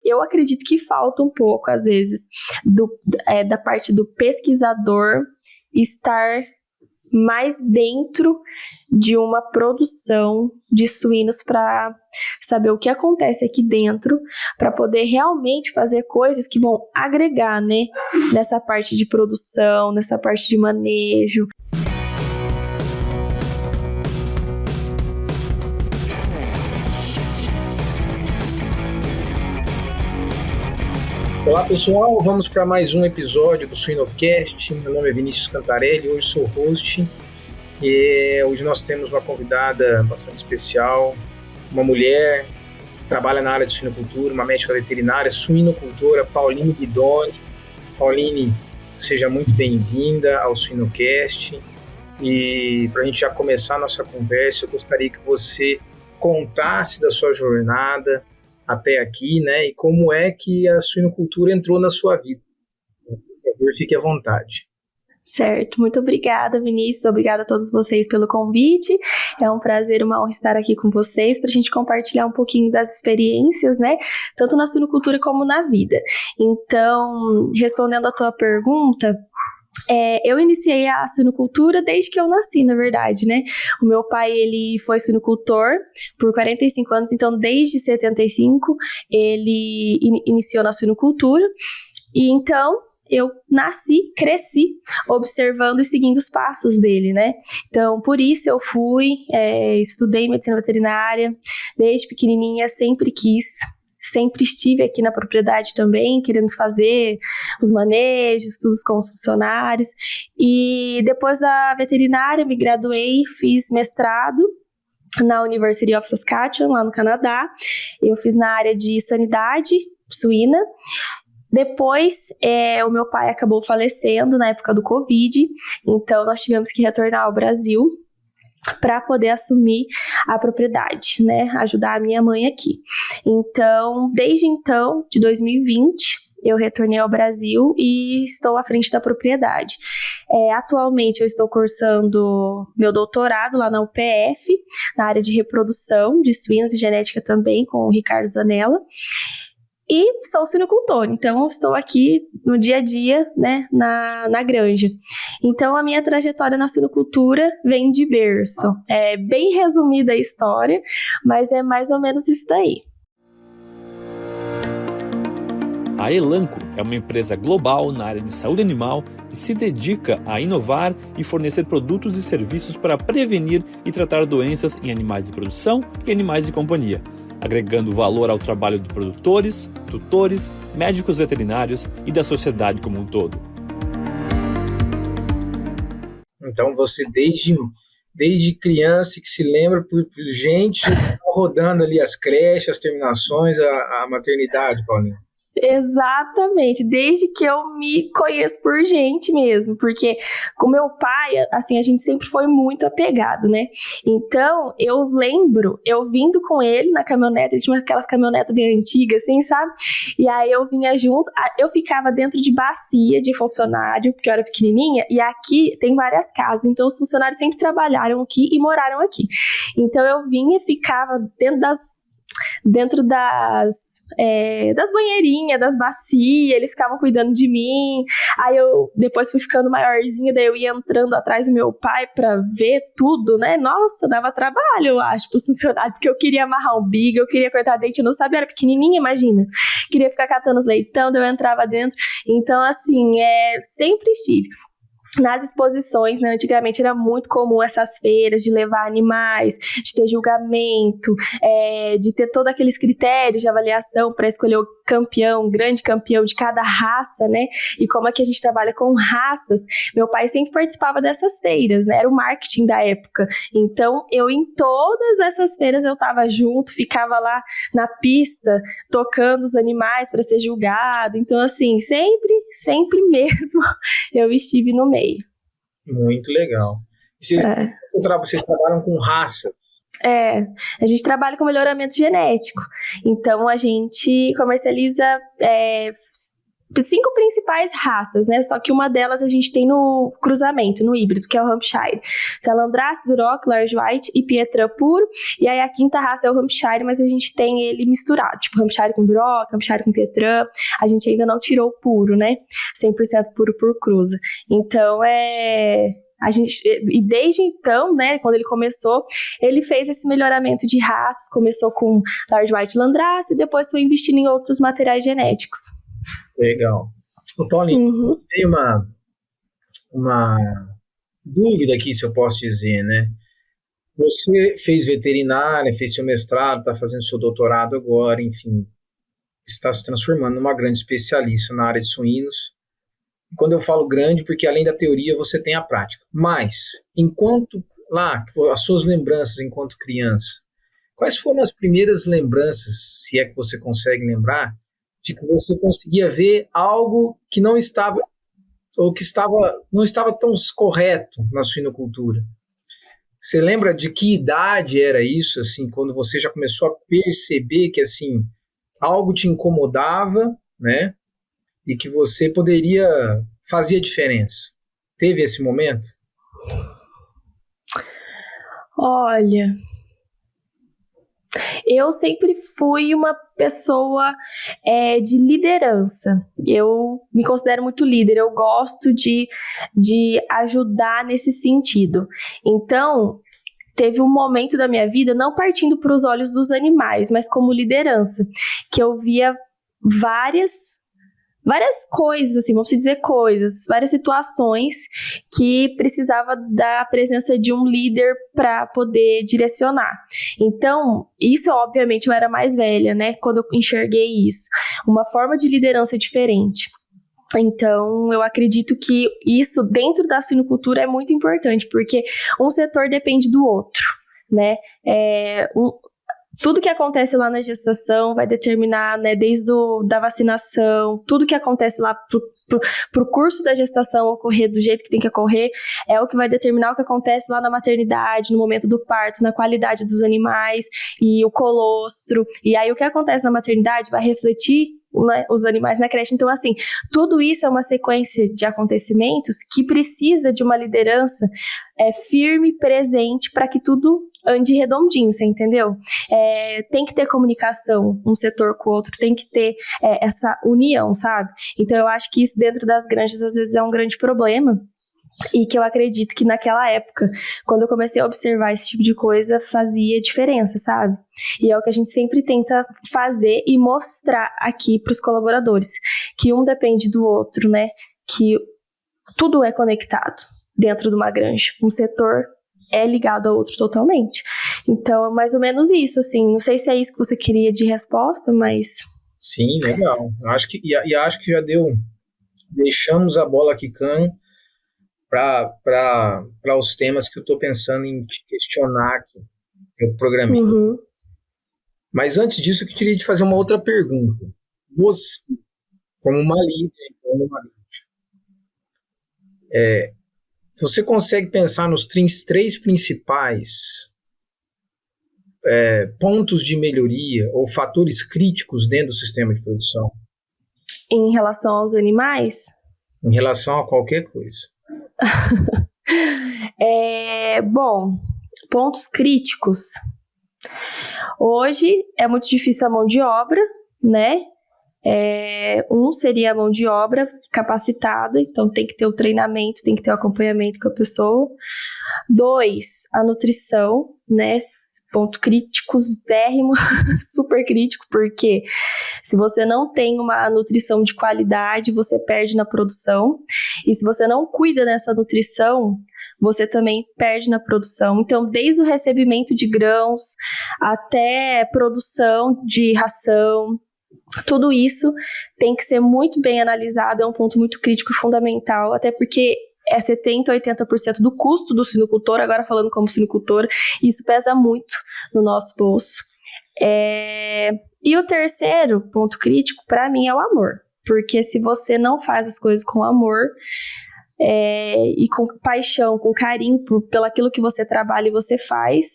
eu acredito que falta um pouco, às vezes, da parte do pesquisador estar mais dentro de uma produção de suínos para saber o que acontece aqui dentro, para poder realmente fazer coisas que vão agregar, né, nessa parte de produção, nessa parte de manejo. Olá pessoal, vamos para mais um episódio do Suinocast. Meu nome é Vinícius Cantarelli, hoje sou host e hoje nós temos uma convidada bastante especial, uma mulher que trabalha na área de suinocultura, uma médica veterinária, suinocultora, Pauline Guidoni. Pauline, seja muito bem-vinda ao Suinocast e para a gente já começar a nossa conversa, eu gostaria que você contasse da sua jornada até aqui, né, e como é que a suinocultura entrou na sua vida. Por favor, fique à vontade. Certo, muito obrigada, Vinícius, obrigada a todos vocês pelo convite, é um prazer, uma honra estar aqui com vocês para a gente compartilhar um pouquinho das experiências, né, tanto na suinocultura como na vida. Então, respondendo a tua pergunta, eu iniciei a suinocultura desde que eu nasci, na verdade, né? O meu pai, ele foi suinocultor por 45 anos, então desde 75 ele iniciou na suinocultura. E então eu nasci, cresci observando e seguindo os passos dele, né? Então, por isso eu estudei medicina veterinária, desde pequenininha sempre quis. Sempre estive aqui na propriedade também, querendo fazer os manejos, estudos com os funcionários. E depois da veterinária, me graduei, fiz mestrado na University of Saskatchewan, lá no Canadá. Eu fiz na área de sanidade suína. Depois, o meu pai acabou falecendo na época do Covid, então nós tivemos que retornar ao Brasil para poder assumir a propriedade, né, ajudar a minha mãe aqui. Então, desde então, de 2020, eu retornei ao Brasil e estou à frente da propriedade. Atualmente, eu estou cursando meu doutorado lá na UPF, na área de reprodução de suínos e genética também, com o Ricardo Zanella. E sou suinocultor, então estou aqui no dia a dia, né, na granja. Então a minha trajetória na suinocultura vem de berço. É bem resumida a história, mas é mais ou menos isso daí. A Elanco é uma empresa global na área de saúde animal e se dedica a inovar e fornecer produtos e serviços para prevenir e tratar doenças em animais de produção e animais de companhia, agregando valor ao trabalho de produtores, tutores, médicos veterinários e da sociedade como um todo. Então você desde criança que se lembra por gente rodando ali as creches, as terminações, a maternidade, Paulinho. Exatamente, desde que eu me conheço por gente mesmo, porque com meu pai, assim, a gente sempre foi muito apegado, né? Então, eu lembro, eu vindo com ele na caminhonete, ele tinha aquelas caminhonetas bem antigas, assim, sabe? E aí eu vinha junto, eu ficava dentro de bacia de funcionário, porque eu era pequenininha, e aqui tem várias casas, então os funcionários sempre trabalharam aqui e moraram aqui. Então eu vinha e ficava dentro das banheirinhas, das bacias, eles ficavam cuidando de mim. Aí eu depois fui ficando maiorzinha, daí eu ia entrando atrás do meu pai pra ver tudo, né? Nossa, dava trabalho, eu acho, pros funcionários, porque eu queria amarrar um biga, eu queria cortar dente, eu não sabia, eu era pequenininha, imagina. Queria ficar catando os leitão, daí eu entrava dentro. Então, assim, sempre estive nas exposições, né? Antigamente era muito comum essas feiras de levar animais, de ter julgamento, de ter todos aqueles critérios de avaliação para escolher o campeão, grande campeão de cada raça, né? E como é que a gente trabalha com raças. Meu pai sempre participava dessas feiras, né? Era o marketing da época. Então, em todas essas feiras eu estava junto, ficava lá na pista, tocando os animais para ser julgado. Então, assim, sempre mesmo eu estive no meio. Muito legal. Vocês trabalham com raças? A gente trabalha com melhoramento genético. Então, a gente comercializa 5 principais raças, né? Só que uma delas a gente tem no cruzamento, no híbrido, que é o Hampshire. Então, Landrace, Duroc, Large White e Pietrã puro. E aí a quinta raça é o Hampshire, mas a gente tem ele misturado. Tipo, Hampshire com Duroc, Hampshire com Pietrã. A gente ainda não tirou o puro, né? 100% puro por cruza. Então, e desde então, né, quando ele começou, ele fez esse melhoramento de raças, começou com Large White e Landrace, e depois foi investindo em outros materiais genéticos. Legal. Ô, Paulinho, tem uma dúvida aqui, se eu posso dizer, né? Você fez veterinária, fez seu mestrado, está fazendo seu doutorado agora, enfim, está se transformando numa grande especialista na área de suínos. Quando eu falo grande, porque além da teoria você tem a prática. Mas, enquanto lá, as suas lembranças enquanto criança, quais foram as primeiras lembranças, se é que você consegue lembrar, de que você conseguia ver algo que não estava, ou que não estava tão correto na suinocultura? Você lembra de que idade era isso, assim, quando você já começou a perceber que, assim, algo te incomodava, né? E que você fazia diferença? Teve esse momento? Olha, eu sempre fui uma pessoa de liderança. Eu me considero muito líder, eu gosto de ajudar nesse sentido. Então, teve um momento da minha vida, não partindo para os olhos dos animais, mas como liderança, que eu via várias coisas, assim, vamos dizer coisas, várias situações que precisava da presença de um líder para poder direcionar. Então, isso, obviamente, eu era mais velha, né, quando eu enxerguei isso. Uma forma de liderança diferente. Então, eu acredito que isso, dentro da suinocultura, é muito importante, porque um setor depende do outro, né, tudo que acontece lá na gestação vai determinar, né, desde da vacinação, tudo que acontece lá pro curso da gestação ocorrer do jeito que tem que ocorrer, é o que vai determinar o que acontece lá na maternidade, no momento do parto, na qualidade dos animais e o colostro. E aí o que acontece na maternidade vai refletir, né, os animais na creche. Então, assim, tudo isso é uma sequência de acontecimentos que precisa de uma liderança firme, presente, para que tudo ande redondinho, você entendeu? Tem que ter comunicação, um setor com o outro, tem que ter essa união, sabe? Então, eu acho que isso dentro das granjas, às vezes, é um grande problema. E que eu acredito que naquela época, quando eu comecei a observar esse tipo de coisa, fazia diferença, sabe? E é o que a gente sempre tenta fazer e mostrar aqui para os colaboradores, que um depende do outro, né? Que tudo é conectado dentro de uma granja. Um setor é ligado ao outro totalmente. Então, é mais ou menos isso, assim. Não sei se é isso que você queria de resposta, mas... Sim, legal. Acho que já deu... Deixamos a bola quicando para os temas que eu estou pensando em te questionar aqui, eu programei. Mas antes disso, eu queria te fazer uma outra pergunta. Você, como uma líder, você consegue pensar nos 3 principais pontos de melhoria ou fatores críticos dentro do sistema de produção? Em relação aos animais? Em relação a qualquer coisa. Bom, pontos críticos. Hoje é muito difícil a mão de obra, né? Seria a mão de obra capacitada, então tem que ter o treinamento, tem que ter o acompanhamento com a pessoa. 2, a nutrição, né? Ponto crítico, zérrimo, super crítico, porque se você não tem uma nutrição de qualidade, você perde na produção, e se você não cuida dessa nutrição, você também perde na produção. Então, desde o recebimento de grãos até produção de ração, tudo isso tem que ser muito bem analisado, é um ponto muito crítico e fundamental, até porque 70%, 80% do custo do suinocultor, agora falando como suinocultor, isso pesa muito no nosso bolso. E o terceiro ponto crítico, para mim, é o amor, porque se você não faz as coisas com amor e com paixão, com carinho pelo aquilo que você trabalha e você faz,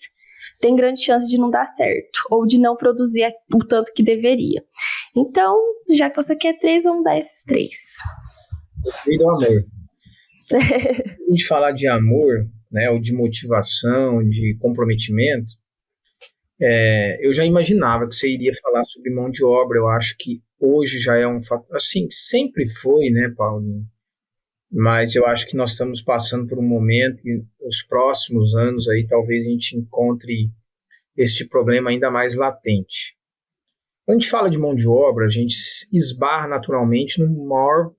tem grande chance de não dar certo, ou de não produzir o tanto que deveria. Então, já que você quer 3, vamos dar esses 3. Gostei do amor. A gente falar de amor, né, ou de motivação, de comprometimento, eu já imaginava que você iria falar sobre mão de obra. Eu acho que hoje já é um fator, assim, sempre foi, né, Paulinho? Mas eu acho que nós estamos passando por um momento e os próximos anos aí talvez a gente encontre este problema ainda mais latente. Quando a gente fala de mão de obra, a gente esbarra naturalmente no maior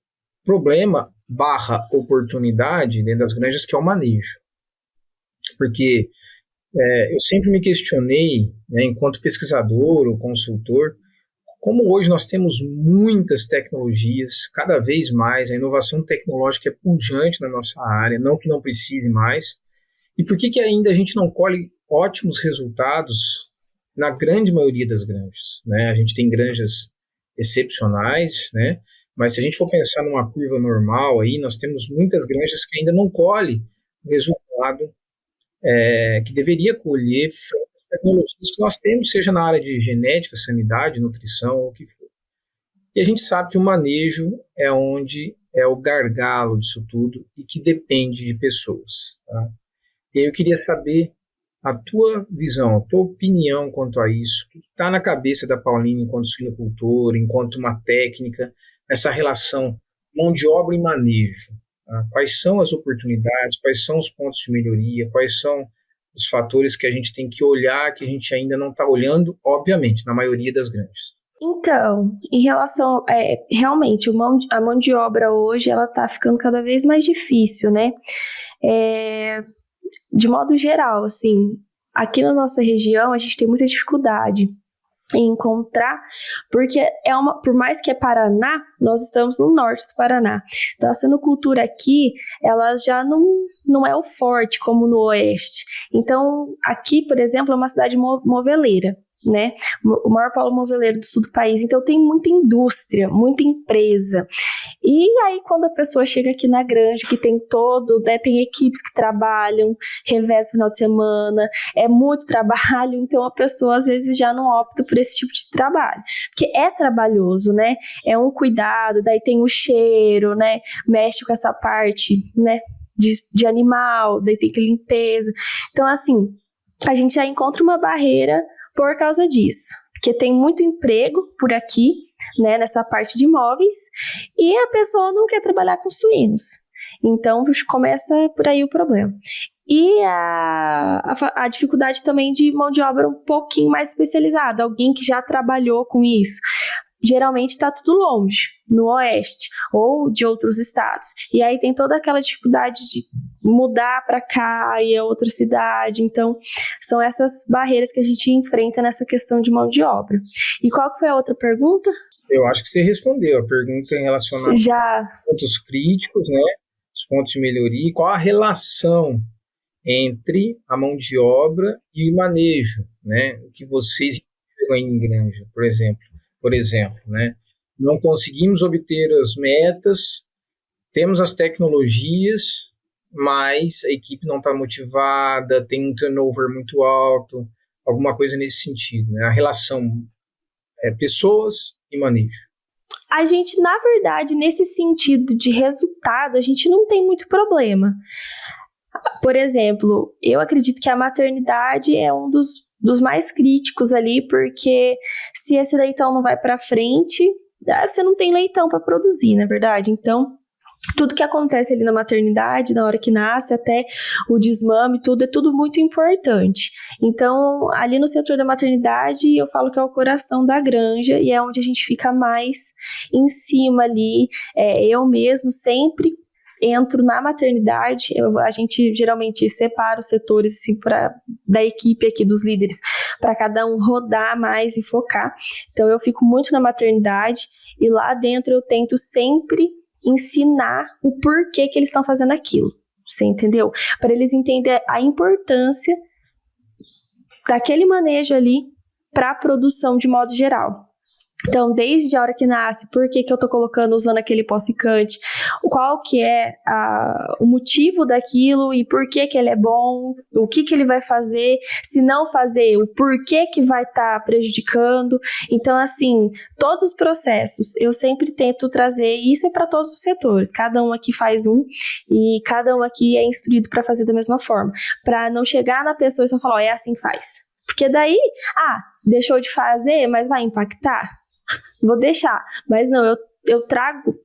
problema / oportunidade dentro das granjas, que é o manejo. Porque eu sempre me questionei, né, enquanto pesquisador ou consultor, como hoje nós temos muitas tecnologias, cada vez mais, a inovação tecnológica é pujante na nossa área, não que não precise mais, e por que ainda a gente não colhe ótimos resultados na grande maioria das granjas, né? A gente tem granjas excepcionais, né? Mas se a gente for pensar numa curva normal, aí, nós temos muitas granjas que ainda não colhem o resultado que deveria colher as tecnologias que nós temos, seja na área de genética, sanidade, nutrição, ou o que for. E a gente sabe que o manejo é onde é o gargalo disso tudo e que depende de pessoas. Tá? E aí eu queria saber a tua visão, a tua opinião quanto a isso, o que está na cabeça da Paulina enquanto suinocultora, enquanto uma técnica, essa relação mão de obra e manejo. Tá? Quais são as oportunidades, quais são os pontos de melhoria, quais são os fatores que a gente tem que olhar, que a gente ainda não está olhando, obviamente, na maioria das granjas. Então, em relação, realmente, a mão de obra hoje, ela está ficando cada vez mais difícil, né? De modo geral, assim, aqui na nossa região, a gente tem muita dificuldade em encontrar, porque por mais que é Paraná, nós estamos no norte do Paraná. Então, a suinocultura aqui, ela já não é o forte como no oeste. Então, aqui, por exemplo, é uma cidade moveleira, né? O maior polo moveleiro do sul do país. Então, tem muita indústria, muita empresa. E aí, quando a pessoa chega aqui na granja, que tem né, tem equipes que trabalham, revés no final de semana, é muito trabalho, então a pessoa às vezes já não opta por esse tipo de trabalho. Porque é trabalhoso, né? É um cuidado, daí tem o cheiro, né? Mexe com essa parte, né? De animal, daí tem que limpeza. Então, assim, a gente já encontra uma barreira por causa disso. Porque tem muito emprego por aqui, né, nessa parte de imóveis, e a pessoa não quer trabalhar com suínos. Então, começa por aí o problema. E a dificuldade também de mão de obra um pouquinho mais especializada, alguém que já trabalhou com isso. Geralmente está tudo longe, no oeste, ou de outros estados. E aí tem toda aquela dificuldade de mudar para cá e a outra cidade. Então, são essas barreiras que a gente enfrenta nessa questão de mão de obra. E qual que foi a outra pergunta? Eu acho que você respondeu a pergunta em relação aos pontos críticos, né? Os pontos de melhoria. Qual a relação entre a mão de obra e o manejo, né? O que vocês enxergam em granja, por exemplo, né? Não conseguimos obter as metas, temos as tecnologias, mas a equipe não está motivada, tem um turnover muito alto, alguma coisa nesse sentido, né? A relação pessoas e manejo. A gente, na verdade, nesse sentido de resultado, a gente não tem muito problema. Por exemplo, eu acredito que a maternidade é um dos mais críticos ali, porque se esse leitão não vai para frente, você não tem leitão para produzir, não é verdade? Então, tudo que acontece ali na maternidade, na hora que nasce, até o desmame, tudo, é tudo muito importante. Então, ali no setor da maternidade, eu falo que é o coração da granja e é onde a gente fica mais em cima ali. Eu mesmo sempre entro na maternidade, a gente geralmente separa os setores assim, da equipe aqui, dos líderes, para cada um rodar mais e focar. Então, eu fico muito na maternidade e lá dentro eu tento sempre ensinar o porquê que eles estão fazendo aquilo, você entendeu? Para eles entenderem a importância daquele manejo ali para a produção de modo geral. Então, desde a hora que nasce, por que eu tô usando aquele pós-secante, qual que é o motivo daquilo e por que ele é bom, o que ele vai fazer, se não fazer, o porquê que vai estar prejudicando. Então, assim, todos os processos, eu sempre tento trazer, e isso é para todos os setores, cada um aqui faz um, e cada um aqui é instruído para fazer da mesma forma, para não chegar na pessoa e só falar, é assim que faz. Porque daí, deixou de fazer, mas vai impactar? Vou deixar, mas não, eu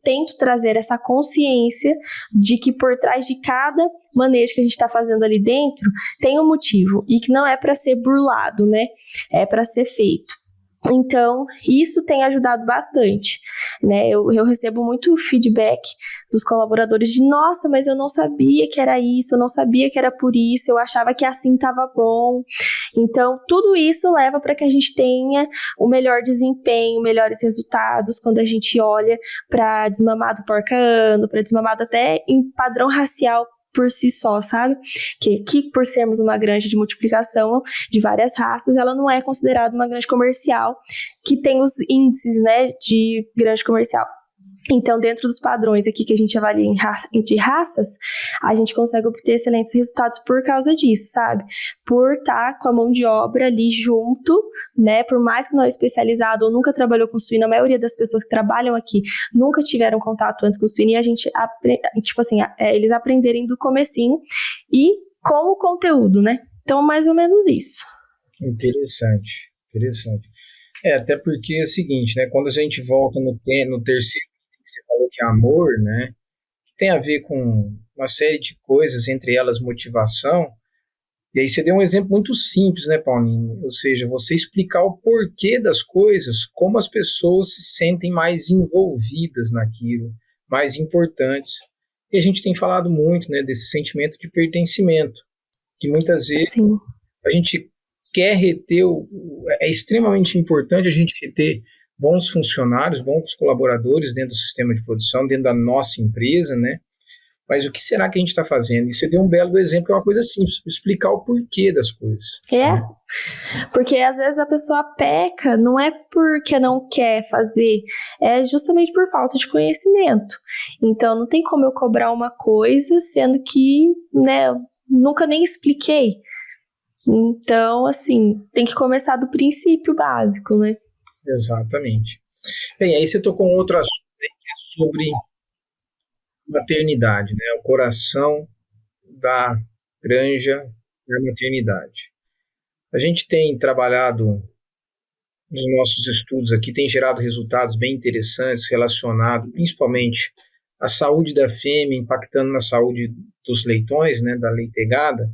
tento trazer essa consciência de que por trás de cada manejo que a gente está fazendo ali dentro tem um motivo e que não é para ser burlado, né? É para ser feito. Então, isso tem ajudado bastante, né? Eu recebo muito feedback dos colaboradores de, nossa, mas eu não sabia que era isso, eu não sabia que era por isso, eu achava que assim estava bom. Então, tudo isso leva para que a gente tenha o melhor desempenho, melhores resultados quando a gente olha para desmamado porcano, para desmamado até em padrão racial por si só, sabe? Que por sermos uma granja de multiplicação de várias raças, ela não é considerada uma granja comercial que tem os índices, né, de granja comercial. Então, dentro dos padrões aqui que a gente avalia de raças, a gente consegue obter excelentes resultados por causa disso, sabe? Por estar com a mão de obra ali junto, né? Por mais que não é especializado ou nunca trabalhou com suíno, a maioria das pessoas que trabalham aqui nunca tiveram contato antes com suíno e a gente, eles aprenderem do comecinho e com o conteúdo, né? Então, mais ou menos isso. Interessante. Até porque é o seguinte, né? Quando a gente volta no terceiro, você falou que é amor, né? Que tem a ver com uma série de coisas, entre elas motivação. E aí você deu um exemplo muito simples, né, Paulinho? Ou seja, você explicar o porquê das coisas, como as pessoas se sentem mais envolvidas naquilo, mais importantes. E a gente tem falado muito, né, desse sentimento de pertencimento, que muitas vezes Sim. A gente quer reter, é extremamente importante a gente reter bons funcionários, bons colaboradores dentro do sistema de produção, dentro da nossa empresa, né? Mas o que será que a gente está fazendo? E você deu um belo exemplo, que é uma coisa simples, explicar o porquê das coisas. É, porque às vezes a pessoa peca, não é porque não quer fazer, é justamente por falta de conhecimento. Então, não tem como eu cobrar uma coisa, sendo que, né, nunca nem expliquei. Então, assim, tem que começar do princípio básico, né? Exatamente. Bem, aí você tocou um outro assunto aí, que é sobre maternidade, né? O coração da granja é a maternidade. A gente tem trabalhado nos nossos estudos aqui, tem gerado resultados bem interessantes relacionados principalmente à saúde da fêmea, impactando na saúde dos leitões, né, da leitegada.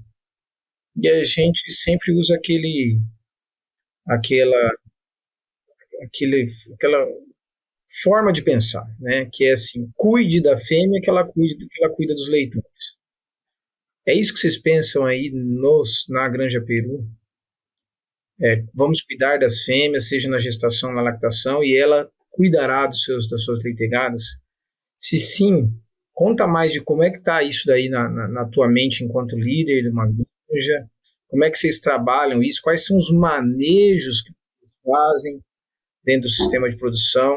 E a gente sempre usa aquela forma de pensar, né? Que é assim, cuide da fêmea que ela cuida dos leitões. É isso que vocês pensam aí na Granja Peru? Vamos cuidar das fêmeas, seja na gestação, na lactação, e ela cuidará das suas leitegadas? Se sim, conta mais de como é que está isso daí na tua mente enquanto líder de uma granja, como é que vocês trabalham isso, quais são os manejos que vocês fazem dentro do sistema de produção,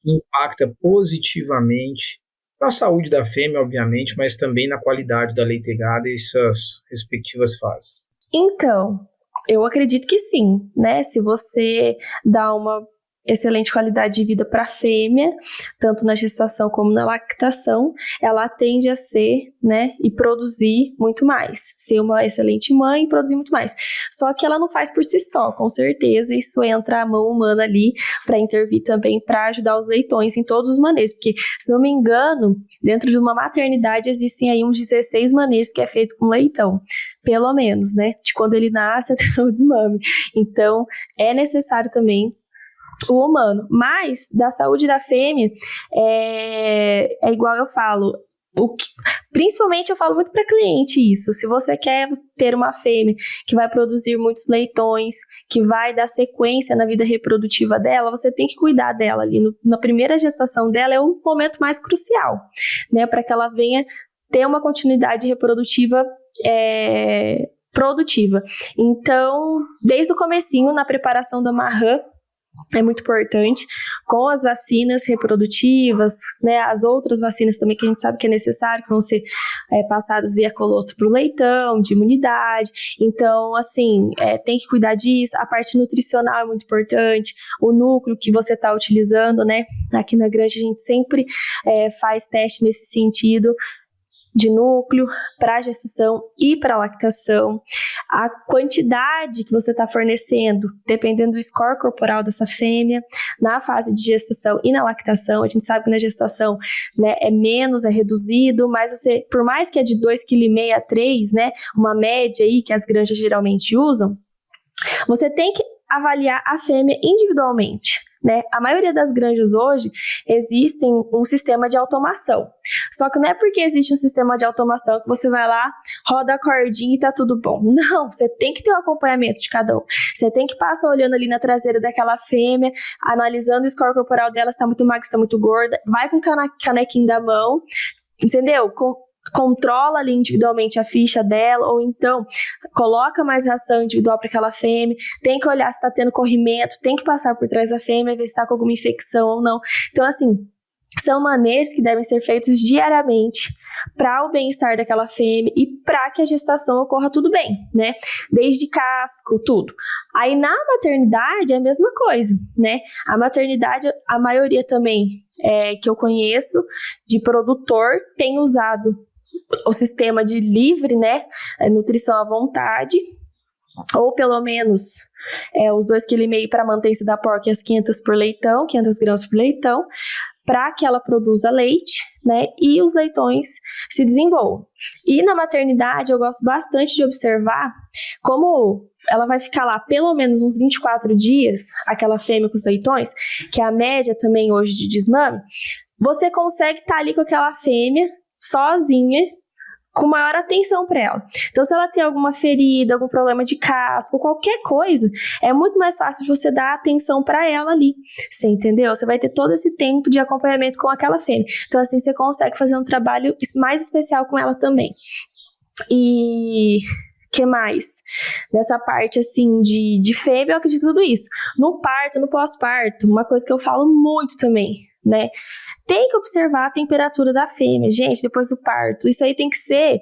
que impacta positivamente na saúde da fêmea, obviamente, mas também na qualidade da leitegada e suas respectivas fases. Então, eu acredito que sim, né? Se você dá uma excelente qualidade de vida para a fêmea, tanto na gestação como na lactação, ela tende a ser, né, e produzir muito mais, ser uma excelente mãe e produzir muito mais. Só que ela não faz por si só, com certeza, isso entra a mão humana ali para intervir também, para ajudar os leitões em todos os manejos, porque, se não me engano, dentro de uma maternidade existem aí uns 16 manejos que é feito com leitão, pelo menos, né, de quando ele nasce até o desmame. Então, é necessário também o humano, mas da saúde da fêmea é igual eu falo, principalmente eu falo muito para cliente isso, se você quer ter uma fêmea que vai produzir muitos leitões, que vai dar sequência na vida reprodutiva dela, você tem que cuidar dela ali, na primeira gestação dela é o momento mais crucial, né, para que ela venha ter uma continuidade reprodutiva produtiva. Então, desde o comecinho, na preparação da marrã, é muito importante, com as vacinas reprodutivas, né, as outras vacinas também que a gente sabe que é necessário, que vão ser passadas via colostro para o leitão, de imunidade. Então, assim, tem que cuidar disso. A parte nutricional é muito importante, o núcleo que você está utilizando, né, aqui na granja a gente sempre faz teste nesse sentido, de núcleo para gestação e para lactação, a quantidade que você está fornecendo, dependendo do score corporal dessa fêmea, na fase de gestação e na lactação. A gente sabe que na gestação, né, é menos, é reduzido, mas você, por mais que é de 2,5 kg a 3, né, uma média aí que as granjas geralmente usam, você tem que avaliar a fêmea individualmente. Né? A maioria das granjas hoje existem um sistema de automação. Só que não é porque existe um sistema de automação que você vai lá, roda a cordinha e tá tudo bom. Não, você tem que ter o acompanhamento de cada um. Você tem que passar olhando ali na traseira daquela fêmea, analisando o score corporal dela, se tá muito magra, se tá muito gorda. Vai com o canequinho da mão, entendeu? Controla ali individualmente a ficha dela, ou então coloca mais ração individual para aquela fêmea, tem que olhar se está tendo corrimento, tem que passar por trás da fêmea, ver se está com alguma infecção ou não. Então, assim, são manejos que devem ser feitos diariamente para o bem-estar daquela fêmea e para que a gestação ocorra tudo bem, né? Desde casco, tudo. Aí na maternidade é a mesma coisa, né? A maternidade, a maioria também que eu conheço de produtor tem usado o sistema de livre, né, nutrição à vontade, ou pelo menos os 2,5 kg para manter-se da porca e as 500 gramas por leitão, para que ela produza leite, né, e os leitões se desenvolvam. E na maternidade eu gosto bastante de observar como ela vai ficar lá pelo menos uns 24 dias, aquela fêmea com os leitões, que é a média também hoje de desmame, você consegue estar ali com aquela fêmea sozinha, com maior atenção para ela. Então, se ela tem alguma ferida, algum problema de casco, qualquer coisa, é muito mais fácil de você dar atenção para ela ali. Você entendeu? Você vai ter todo esse tempo de acompanhamento com aquela fêmea. Então, assim, você consegue fazer um trabalho mais especial com ela também. E que mais? Nessa parte, assim, de fêmea, eu acredito tudo isso. No parto, no pós-parto, uma coisa que eu falo muito também, né? Tem que observar a temperatura da fêmea, gente, depois do parto. Isso aí tem que ser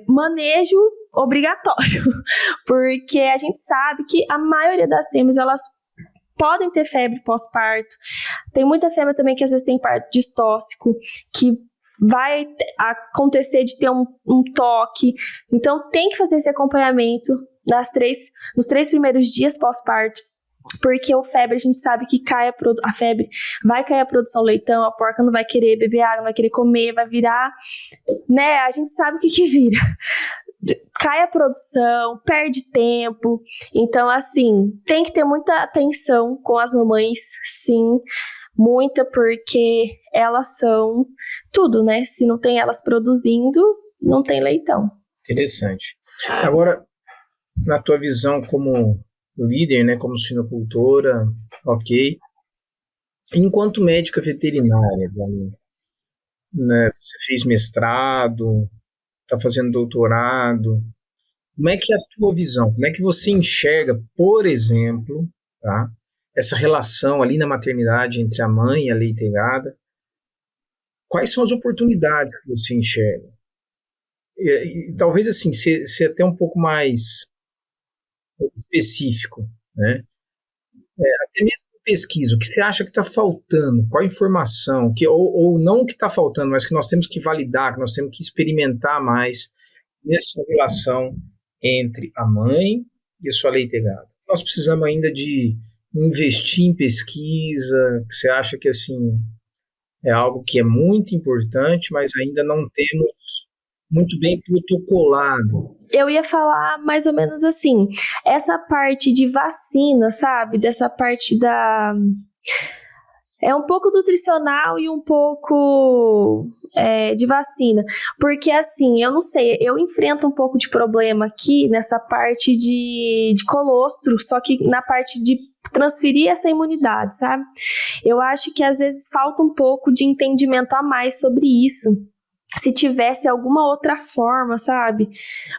manejo obrigatório, porque a gente sabe que a maioria das fêmeas, elas podem ter febre pós-parto. Tem muita fêmea também que às vezes tem parto distóxico, que vai acontecer de ter um toque. Então, tem que fazer esse acompanhamento nos 3 primeiros dias pós-parto, porque o febre, a gente sabe que a febre, vai cair a produção do leitão, a porca não vai querer beber água, não vai querer comer, vai virar, né, a gente sabe o que vira. Cai a produção, perde tempo. Então, assim, tem que ter muita atenção com as mamães, sim, muita, porque elas são tudo, né? Se não tem elas produzindo, não tem leitão. Interessante. Agora, na tua visão como líder, né, como suinocultora, ok. Enquanto médica veterinária, né, você fez mestrado, está fazendo doutorado, como é que é a tua visão? Como é que você enxerga, por exemplo, tá, essa relação ali na maternidade entre a mãe e a leitegada? Quais são as oportunidades que você enxerga? E talvez assim, ser até um pouco mais específico, né? Até mesmo pesquisa, o que você acha que está faltando? Qual a informação? Ou não o que está faltando, mas que nós temos que validar, que nós temos que experimentar mais nessa relação entre a mãe e a sua leitegada. Nós precisamos ainda de investir em pesquisa, que você acha que assim é algo que é muito importante, mas ainda não temos muito bem protocolado. Eu ia falar mais ou menos assim, essa parte de vacina, sabe? Dessa parte é um pouco nutricional e um pouco de vacina. Porque assim, eu não sei, eu enfrento um pouco de problema aqui nessa parte de colostro, só que na parte de transferir essa imunidade, sabe? Eu acho que às vezes falta um pouco de entendimento a mais sobre isso. Se tivesse alguma outra forma, sabe?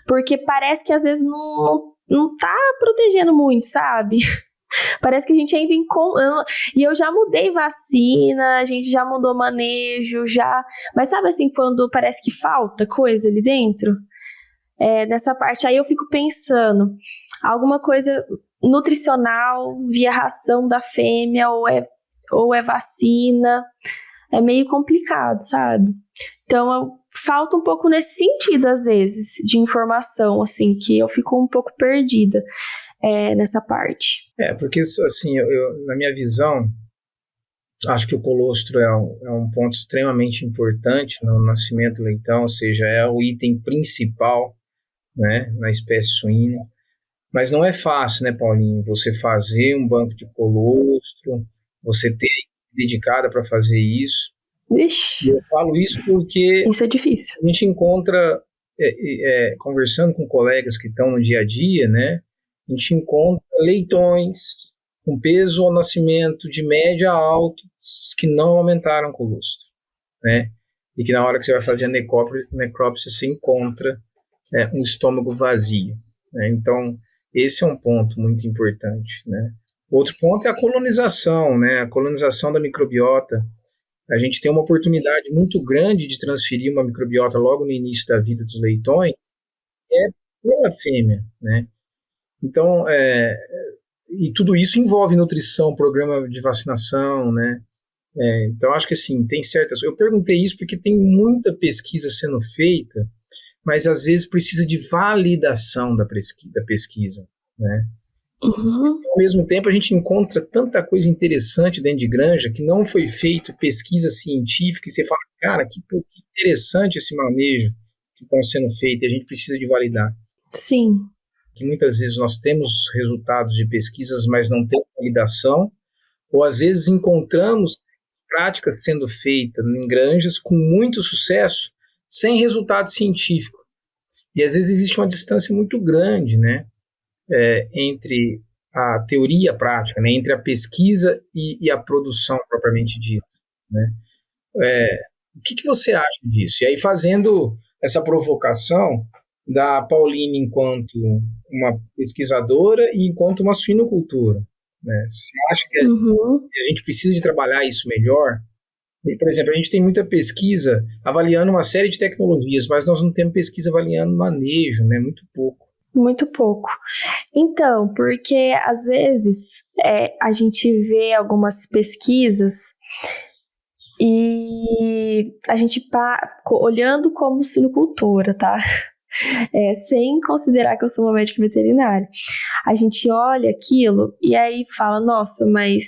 Porque parece que às vezes não tá protegendo muito, sabe? Parece que a gente ainda e eu já mudei vacina, a gente já mudou manejo, já. Mas sabe assim, quando parece que falta coisa ali dentro? Nessa parte, aí eu fico pensando, alguma coisa nutricional via ração da fêmea ou é vacina, é meio complicado, sabe? Então, falta um pouco nesse sentido, às vezes, de informação, assim, que eu fico um pouco perdida nessa parte. Porque, assim, na minha visão, acho que o colostro é um ponto extremamente importante no nascimento do leitão, ou seja, é o item principal, né, na espécie suína. Mas não é fácil, né, Paulinho, você fazer um banco de colostro, você ter dedicada para fazer isso. Ixi, E eu falo isso porque isso é difícil. a gente encontra, conversando com colegas que estão no dia a dia, né, a gente encontra leitões com peso ao nascimento de média a alto que não aumentaram colostro, né, e que na hora que você vai fazer a necrópsia você encontra um estômago vazio, né? Então, esse é um ponto muito importante, né? Outro ponto é a colonização, né? A colonização da microbiota. A gente tem uma oportunidade muito grande de transferir uma microbiota logo no início da vida dos leitões, pela fêmea, né? Então, e tudo isso envolve nutrição, programa de vacinação, né? Então, acho que assim, tem certas... Eu perguntei isso porque tem muita pesquisa sendo feita, mas às vezes precisa de validação da pesquisa, né? Uhum. Ao mesmo tempo, a gente encontra tanta coisa interessante dentro de granja que não foi feito pesquisa científica e você fala, cara, que interessante esse manejo que estão sendo feito e a gente precisa de validar. Sim. Que muitas vezes nós temos resultados de pesquisas, mas não tem validação, ou às vezes encontramos práticas sendo feitas em granjas com muito sucesso, sem resultado científico. E às vezes existe uma distância muito grande, né, entre a teoria e a prática, né, entre a pesquisa e a produção propriamente dita, né. O que você acha disso? E aí, fazendo essa provocação da Pauline enquanto uma pesquisadora e enquanto uma suinocultora, né, você acha que a gente precisa de trabalhar isso melhor? Por exemplo, a gente tem muita pesquisa avaliando uma série de tecnologias, mas nós não temos pesquisa avaliando manejo, né? Muito pouco. Muito pouco. Então, porque às vezes a gente vê algumas pesquisas e a gente olhando como suinocultora, tá? Sem considerar que eu sou uma médica veterinária. A gente olha aquilo e aí fala, nossa, mas...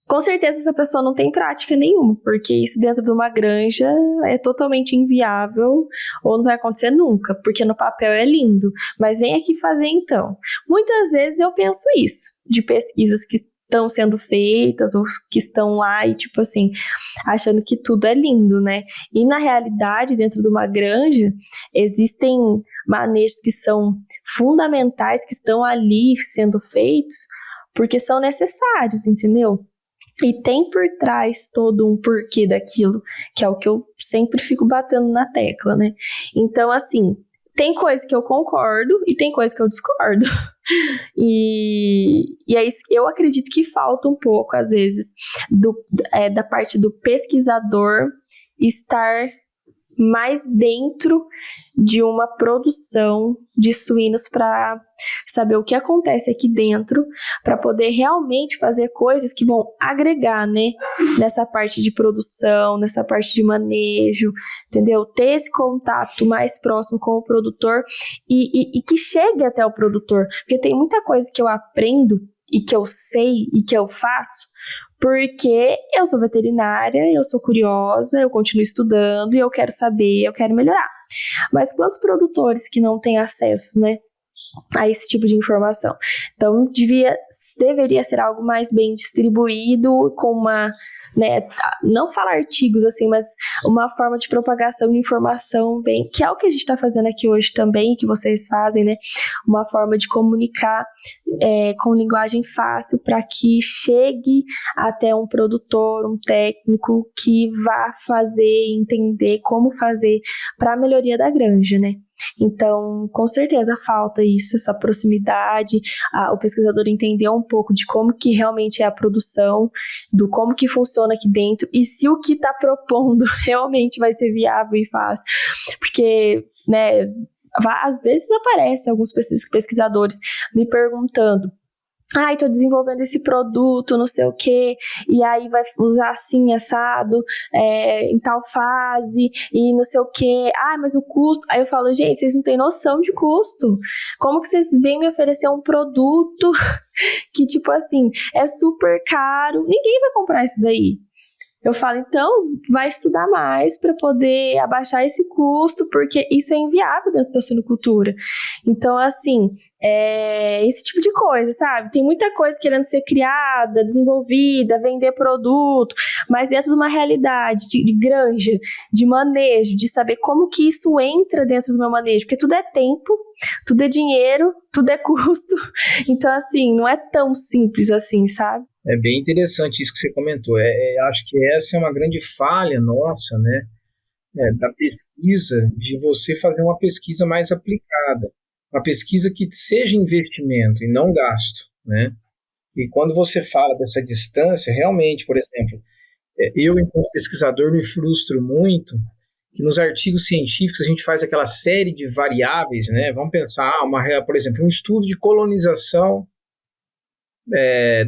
Com certeza essa pessoa não tem prática nenhuma, porque isso dentro de uma granja é totalmente inviável ou não vai acontecer nunca, porque no papel é lindo, mas vem aqui fazer então. Muitas vezes eu penso isso, de pesquisas que estão sendo feitas ou que estão lá e tipo assim, achando que tudo é lindo, né? E na realidade, dentro de uma granja, existem manejos que são fundamentais, que estão ali sendo feitos, porque são necessários, entendeu? E tem por trás todo um porquê daquilo, que é o que eu sempre fico batendo na tecla, né? Então, assim, tem coisa que eu concordo e tem coisa que eu discordo. E é isso, eu acredito que falta um pouco, às vezes, da parte do pesquisador estar mais dentro de uma produção de suínos para saber o que acontece aqui dentro, para poder realmente fazer coisas que vão agregar, né, nessa parte de produção, nessa parte de manejo, entendeu? Ter esse contato mais próximo com o produtor e que chegue até o produtor, porque tem muita coisa que eu aprendo e que eu sei e que eu faço porque eu sou veterinária, eu sou curiosa, eu continuo estudando e eu quero saber, eu quero melhorar. Mas quantos produtores que não têm acesso, né, a esse tipo de informação? Então, deveria ser algo mais bem distribuído, com uma, né, não falar artigos assim, mas uma forma de propagação de informação bem, que é o que a gente está fazendo aqui hoje também, que vocês fazem, né, uma forma de comunicar com linguagem fácil para que chegue até um produtor, um técnico que vá fazer, entender como fazer para a melhoria da granja, né? Então, com certeza falta isso, essa proximidade, o pesquisador entender um pouco de como que realmente é a produção, do como que funciona aqui dentro e se o que está propondo realmente vai ser viável e fácil. Porque, né, às vezes aparecem alguns pesquisadores me perguntando: estou desenvolvendo esse produto, não sei o quê, e aí vai usar assim, assado, em tal fase, e não sei o quê. Mas o custo... Aí eu falo, gente, vocês não têm noção de custo. Como que vocês vêm me oferecer um produto que, tipo assim, é super caro? Ninguém vai comprar isso daí. Eu falo, então, vai estudar mais para poder abaixar esse custo, porque isso é inviável dentro da suinocultura. Então, assim, esse tipo de coisa, sabe? Tem muita coisa querendo ser criada, desenvolvida, vender produto, mas dentro de uma realidade de granja, de manejo, de saber como que isso entra dentro do meu manejo, porque tudo é tempo, tudo é dinheiro, tudo é custo. Então, assim, não é tão simples assim, sabe? É bem interessante isso que você comentou. Acho que essa é uma grande falha nossa, né? Da pesquisa, de você fazer uma pesquisa mais aplicada. Uma pesquisa que seja investimento e não gasto, né? E quando você fala dessa distância, realmente, por exemplo, eu, enquanto pesquisador, me frustro muito que nos artigos científicos a gente faz aquela série de variáveis, né? Vamos pensar, por exemplo, um estudo de colonização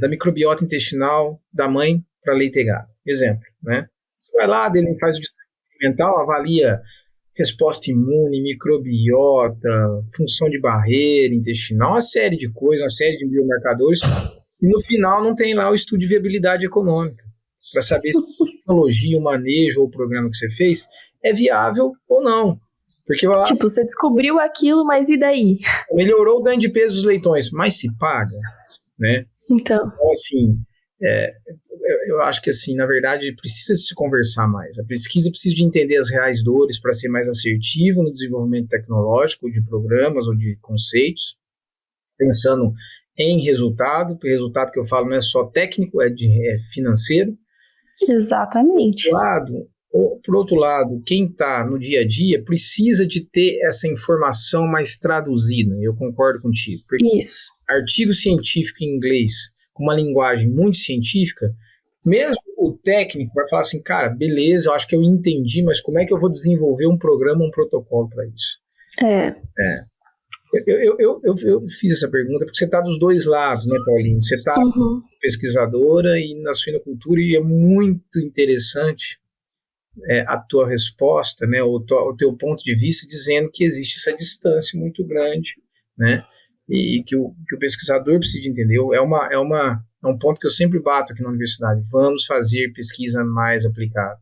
da microbiota intestinal da mãe para leite e gado. Exemplo, né? Você vai lá, ele faz o distância experimental, avalia resposta imune, microbiota, função de barreira intestinal, uma série de coisas, uma série de biomarcadores, e no final não tem lá o estudo de viabilidade econômica, para saber se a tecnologia, o manejo ou o programa que você fez é viável ou não. Porque tipo, você descobriu aquilo, mas e daí? Melhorou o ganho de peso dos leitões, mas se paga, né? Então, assim, eu acho que, assim, na verdade, precisa de se conversar mais. A pesquisa precisa de entender as reais dores para ser mais assertivo no desenvolvimento tecnológico, de programas ou de conceitos, pensando em resultado, porque o resultado que eu falo não é só técnico, é financeiro. Exatamente. Por outro lado, quem está no dia a dia precisa de ter essa informação mais traduzida, eu concordo contigo. Porque isso. Artigo científico em inglês, com uma linguagem muito científica, mesmo o técnico vai falar assim, cara, beleza, eu acho que eu entendi, mas como é que eu vou desenvolver um programa, um protocolo para isso? Eu fiz essa pergunta porque você está dos dois lados, né, Paulinho? Você está pesquisadora e na suinocultura, e é muito interessante a tua resposta, né, o teu ponto de vista, dizendo que existe essa distância muito grande, né? E que o pesquisador precisa entender. É um ponto que eu sempre bato aqui na universidade. Vamos fazer pesquisa mais aplicada.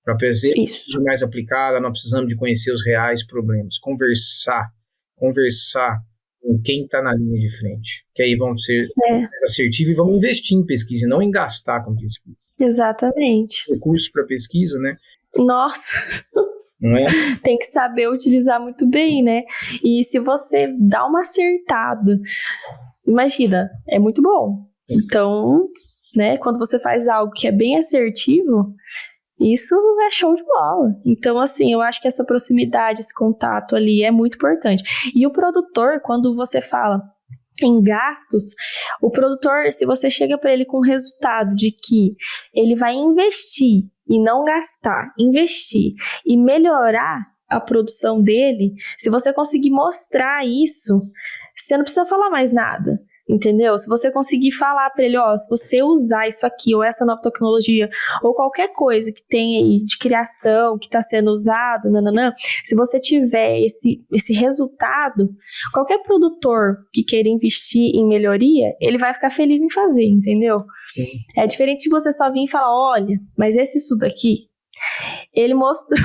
Para fazer pesquisa mais aplicada, nós precisamos de conhecer os reais problemas, conversar com quem está na linha de frente. Que aí vamos ser mais assertivos e vamos investir em pesquisa, e não em gastar com pesquisa. Exatamente. Recursos para pesquisa, né? Nossa! Não é? Tem que saber utilizar muito bem, né? E se você dá uma acertada, imagina, é muito bom. Então, né, quando você faz algo que é bem assertivo, isso é show de bola. Então, assim, eu acho que essa proximidade, esse contato ali é muito importante. E o produtor, quando você fala em gastos, o produtor, se você chega para ele com o resultado de que ele vai investir e não gastar, investir e melhorar a produção dele, se você conseguir mostrar isso, você não precisa falar mais nada, entendeu? Se você conseguir falar para ele, se você usar isso aqui, ou essa nova tecnologia, ou qualquer coisa que tem aí de criação, que está sendo usado, se você tiver esse resultado, qualquer produtor que queira investir em melhoria, ele vai ficar feliz em fazer, entendeu? Sim. É diferente de você só vir e falar, olha, mas esse estudo aqui, ele mostrou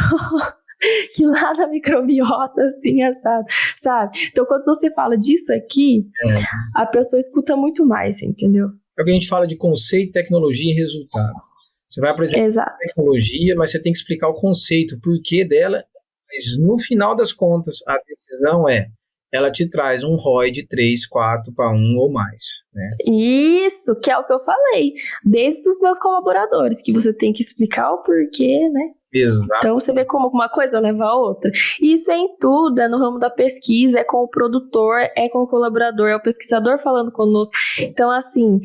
que lá na microbiota, assim, assado, sabe? Então, quando você fala disso aqui, a pessoa escuta muito mais, entendeu? É o que a gente fala de conceito, tecnologia e resultado. Você vai apresentar a tecnologia, mas você tem que explicar o conceito, o porquê dela, mas no final das contas, a decisão ela te traz um ROI de 3, 4 para 1 ou mais, né? Isso, que é o que eu falei, desde os meus colaboradores, que você tem que explicar o porquê, né? Exato. Então, você vê como uma coisa leva a outra. E isso é em tudo, é no ramo da pesquisa, é com o produtor, é com o colaborador, é o pesquisador falando conosco. Então, assim,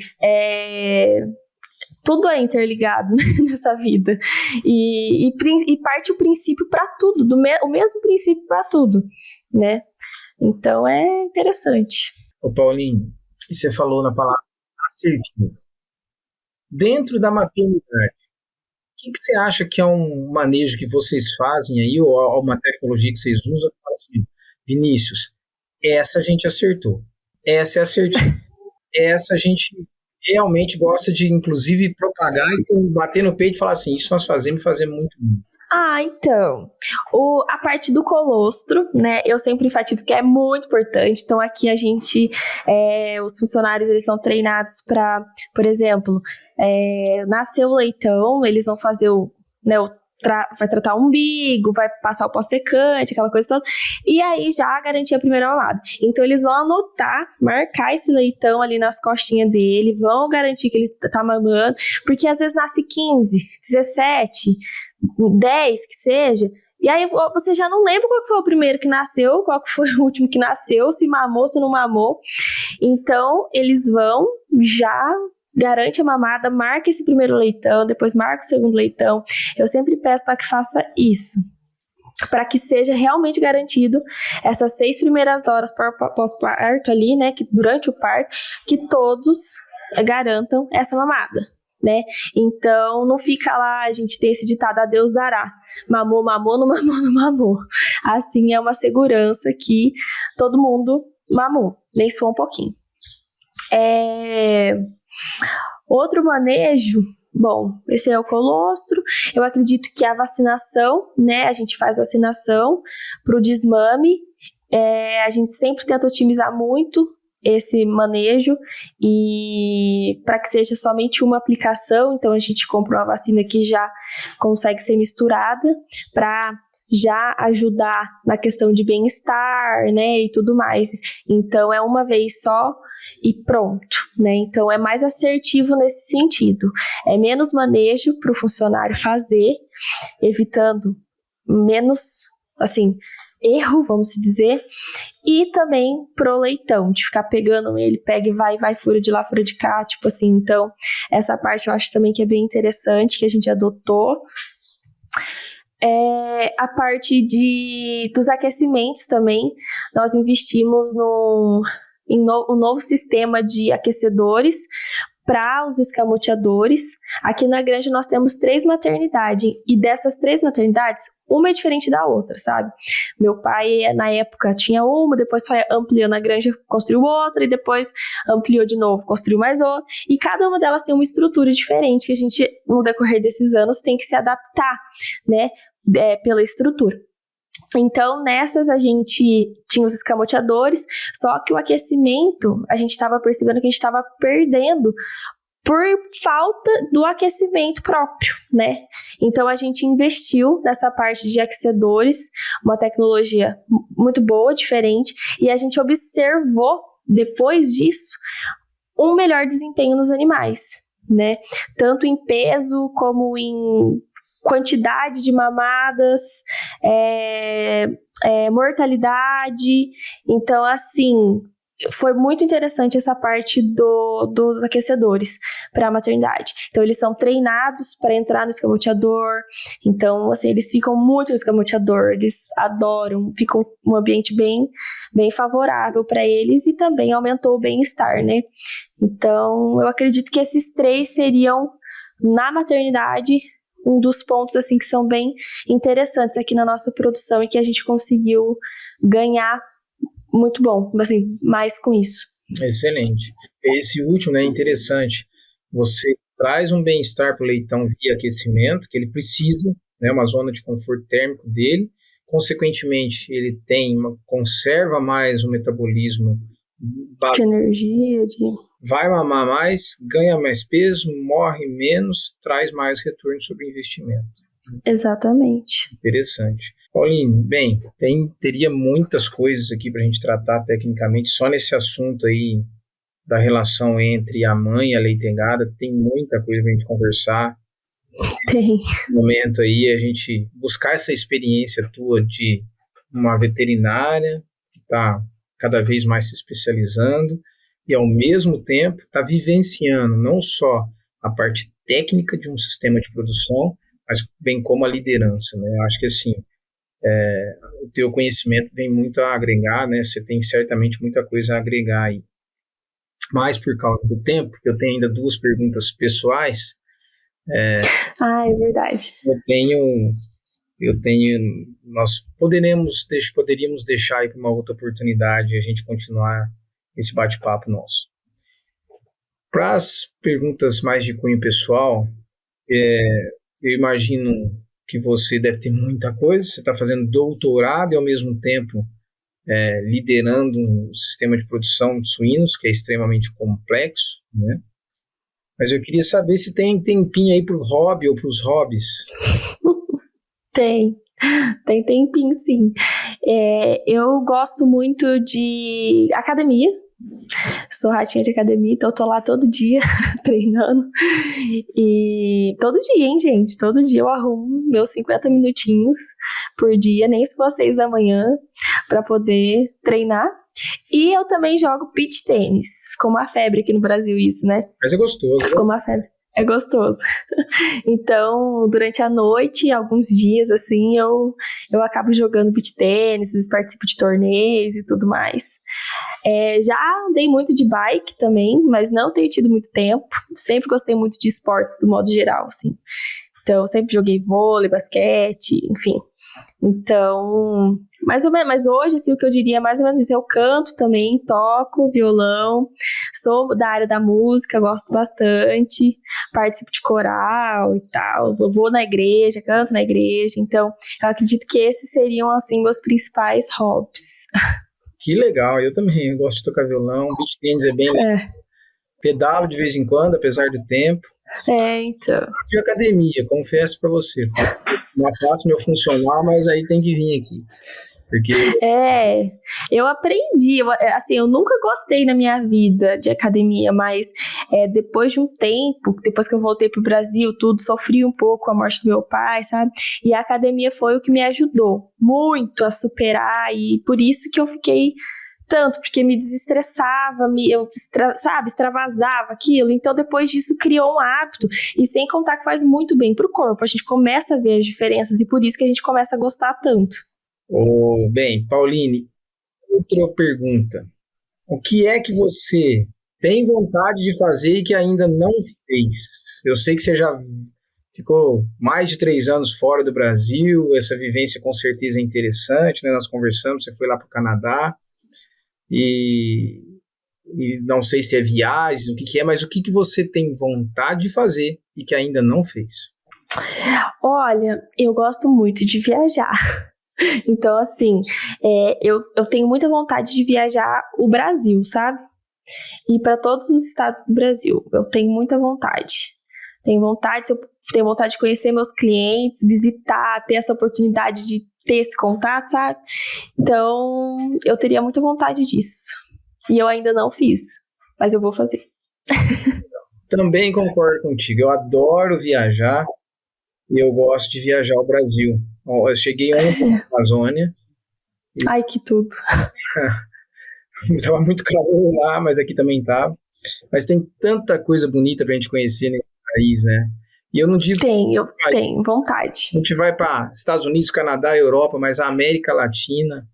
tudo é interligado nessa vida. E parte o princípio para tudo, o mesmo princípio para tudo, né? Então, é interessante. Ô Paulinho, e você falou na palavra assertivo. Dentro da maternidade, o que você acha que é um manejo que vocês fazem aí, ou uma tecnologia que vocês usam? Assim, Vinícius, essa a gente acertou. Essa é assertiva. Essa a gente realmente gosta de, inclusive, propagar e bater no peito e falar assim, isso nós fazemos muito bem. Então, a parte do colostro, né, eu sempre enfatizo que é muito importante. Então, aqui a gente, os funcionários, eles são treinados para, por exemplo, nascer o leitão, eles vão fazer vai tratar o umbigo, vai passar o pó-secante, aquela coisa toda, e aí já garantir a primeira mamada. Então, eles vão anotar, marcar esse leitão ali nas costinhas dele, vão garantir que ele tá mamando, porque às vezes nasce 15, 17, 10, que seja, e aí você já não lembra qual que foi o primeiro que nasceu, qual que foi o último que nasceu, se mamou, se não mamou. Então, eles vão já garante a mamada, marca esse primeiro leitão, depois marca o segundo leitão. Eu sempre peço para que faça isso, para que seja realmente garantido essas 6 primeiras horas pós-parto ali, né, que durante o parto, que todos garantam essa mamada, né? Então, não fica lá, a gente tem esse ditado, a Deus dará. Mamou, mamou, não mamou, não mamou. Assim, é uma segurança que todo mundo mamou, nem se for um pouquinho. Outro manejo, bom, esse é o colostro. Eu acredito que a vacinação, né, a gente faz vacinação para o desmame. A gente sempre tenta otimizar muito esse manejo e para que seja somente uma aplicação, então a gente compra uma vacina que já consegue ser misturada para já ajudar na questão de bem-estar, né, e tudo mais. Então é uma vez só e pronto, né? Então é mais assertivo nesse sentido. É menos manejo para o funcionário fazer, evitando menos, assim, erro, vamos dizer, e também pro leitão, de ficar pegando ele, pega e vai, fura de lá, fura de cá, tipo assim. Então, essa parte eu acho também que é bem interessante, que a gente adotou. A parte dos aquecimentos também, nós investimos em um novo sistema de aquecedores para os escamoteadores. Aqui na Granja nós temos 3 maternidades, e dessas 3 maternidades, uma é diferente da outra, sabe? Meu pai, na época, tinha uma, depois foi ampliando a Granja, construiu outra, e depois ampliou de novo, construiu mais outra, e cada uma delas tem uma estrutura diferente, que a gente, no decorrer desses anos, tem que se adaptar, né, pela estrutura. Então, nessas a gente tinha os escamoteadores, só que o aquecimento, a gente estava percebendo que a gente estava perdendo por falta do aquecimento próprio, né? Então, a gente investiu nessa parte de aquecedores, uma tecnologia muito boa, diferente, e a gente observou, depois disso, um melhor desempenho nos animais, né? Tanto em peso como em quantidade de mamadas, mortalidade. Então, assim, foi muito interessante essa parte dos aquecedores para a maternidade. Então, eles são treinados para entrar no escamoteador. Então, assim, eles ficam muito no escamoteador, eles adoram, ficam um ambiente bem, bem favorável para eles, e também aumentou o bem-estar, né? Então, eu acredito que esses 3 seriam, na maternidade, um dos pontos, assim, que são bem interessantes aqui na nossa produção e que a gente conseguiu ganhar muito bom, assim, mais com isso. Excelente. Esse último, né, é interessante. Você traz um bem-estar para o leitão via aquecimento, que ele precisa, né, uma zona de conforto térmico dele. Consequentemente, ele conserva mais o metabolismo de energia, vai mamar mais, ganha mais peso, morre menos, traz mais retorno sobre o investimento. Exatamente. Interessante. Paulinho, bem, teria muitas coisas aqui para a gente tratar tecnicamente, só nesse assunto aí da relação entre a mãe e a leitegada, tem muita coisa para a gente conversar. Tem. momento aí, a gente buscar essa experiência tua de uma veterinária que está cada vez mais se especializando e, ao mesmo tempo, está vivenciando não só a parte técnica de um sistema de produção, mas bem como a liderança, né? Eu acho que, assim, o teu conhecimento vem muito a agregar, né? Você tem certamente muita coisa a agregar aí. Mas, por causa do tempo, que eu tenho ainda 2 perguntas pessoais, É verdade. nós poderíamos deixar aí para uma outra oportunidade a gente continuar esse bate-papo nosso. Para as perguntas mais de cunho pessoal, eu imagino que você deve ter muita coisa, você está fazendo doutorado e ao mesmo tempo liderando um sistema de produção de suínos que é extremamente complexo, né? Mas eu queria saber se tem tempinho aí para o hobby ou para os hobbies. Tem tempinho, sim. Eu gosto muito de academia. Sou ratinha de academia, então eu tô lá todo dia treinando. E todo dia, hein, gente? Todo dia eu arrumo meus 50 minutinhos por dia, nem se for 6 da manhã, pra poder treinar. E eu também jogo beach tênis. Ficou uma febre aqui no Brasil isso, né? Mas é gostoso. Ficou uma febre. É gostoso. Então, durante a noite, alguns dias, assim, eu acabo jogando beach tênis, participo de torneios e tudo mais. Já andei muito de bike também, mas não tenho tido muito tempo. Sempre gostei muito de esportes, do modo geral, assim. Então, sempre joguei vôlei, basquete, enfim. Então, mais ou menos, mas hoje, assim, o que eu diria é mais ou menos isso. Eu canto também, toco violão, sou da área da música, gosto bastante, participo de coral e tal, eu vou na igreja, canto na igreja, então eu acredito que esses seriam, assim, meus principais hobbies. Que legal, eu também gosto de tocar violão, beach tênis é bem legal. Pedalo de vez em quando, apesar do tempo. Então. De academia, confesso pra você. Não faço meu funcional, mas aí tem que vir aqui. Porque... eu aprendi, eu nunca gostei na minha vida de academia, mas depois de um tempo, depois que eu voltei pro Brasil, tudo, sofri um pouco com a morte do meu pai, sabe? E a academia foi o que me ajudou muito a superar, e por isso que eu fiquei tanto, porque me desestressava, extravasava aquilo. Então, depois disso, criou um hábito. E sem contar que faz muito bem pro corpo. A gente começa a ver as diferenças e por isso que a gente começa a gostar tanto. Bem, Pauline, outra pergunta. O que é que você tem vontade de fazer e que ainda não fez? Eu sei que você já ficou mais de 3 anos fora do Brasil, essa vivência com certeza é interessante, né? Nós conversamos, você foi lá para o Canadá. E não sei se é viagens, o que é, mas o que você tem vontade de fazer e que ainda não fez? Olha, eu gosto muito de viajar. Então, assim, eu tenho muita vontade de viajar o Brasil, sabe? E para todos os estados do Brasil. Eu tenho muita vontade. Tenho vontade de conhecer meus clientes, visitar, ter essa oportunidade de ter esse contato, sabe? Então, eu teria muita vontade disso. E eu ainda não fiz, mas eu vou fazer. Também concordo contigo. Eu adoro viajar e eu gosto de viajar ao Brasil. Eu cheguei ontem na Amazônia. Ai, que tudo. Estava muito calor lá, mas aqui também estava. Mas tem tanta coisa bonita pra gente conhecer nesse país, né? E eu não digo... Eu tenho vontade. A gente vai para Estados Unidos, Canadá, Europa, mas a América Latina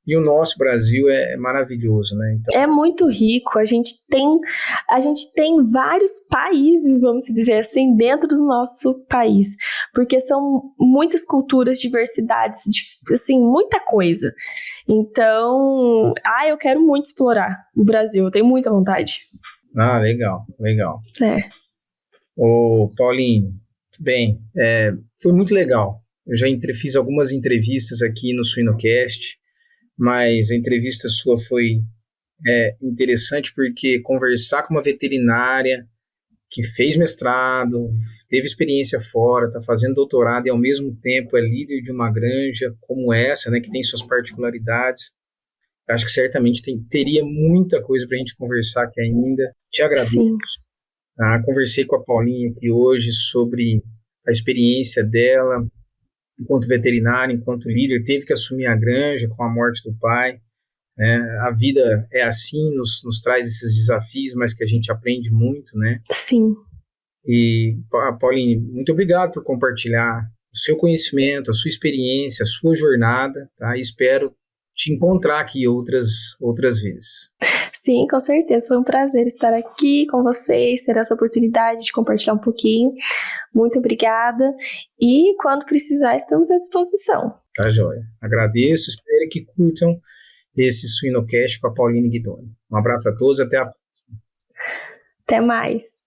e o nosso Brasil é maravilhoso, né? Então... É muito rico. A gente tem vários países, vamos dizer assim, dentro do nosso país. Porque são muitas culturas, diversidades, assim, muita coisa. Então, eu quero muito explorar o Brasil. Eu tenho muita vontade. Legal. Paulinho, bem, foi muito legal. Eu já fiz algumas entrevistas aqui no Suinocast, mas a entrevista sua foi interessante porque conversar com uma veterinária que fez mestrado, teve experiência fora, está fazendo doutorado e ao mesmo tempo é líder de uma granja como essa, né, que tem suas particularidades. Acho que certamente teria muita coisa para a gente conversar aqui ainda. Te agradeço. Sim. Conversei com a Paulinha aqui hoje sobre a experiência dela enquanto veterinária, enquanto líder, teve que assumir a granja com a morte do pai. A vida é assim, nos traz esses desafios, mas que a gente aprende muito, né? Sim. E, Pauline, muito obrigado por compartilhar o seu conhecimento, a sua experiência, a sua jornada, tá? E espero te encontrar aqui outras vezes. Sim, com certeza. Foi um prazer estar aqui com vocês, ter essa oportunidade de compartilhar um pouquinho. Muito obrigada. E quando precisar, estamos à disposição. Tá, joia. Agradeço, espero que curtam esse Suinocast com a Pauline Guidoni. Um abraço a todos, até a próxima. Até mais.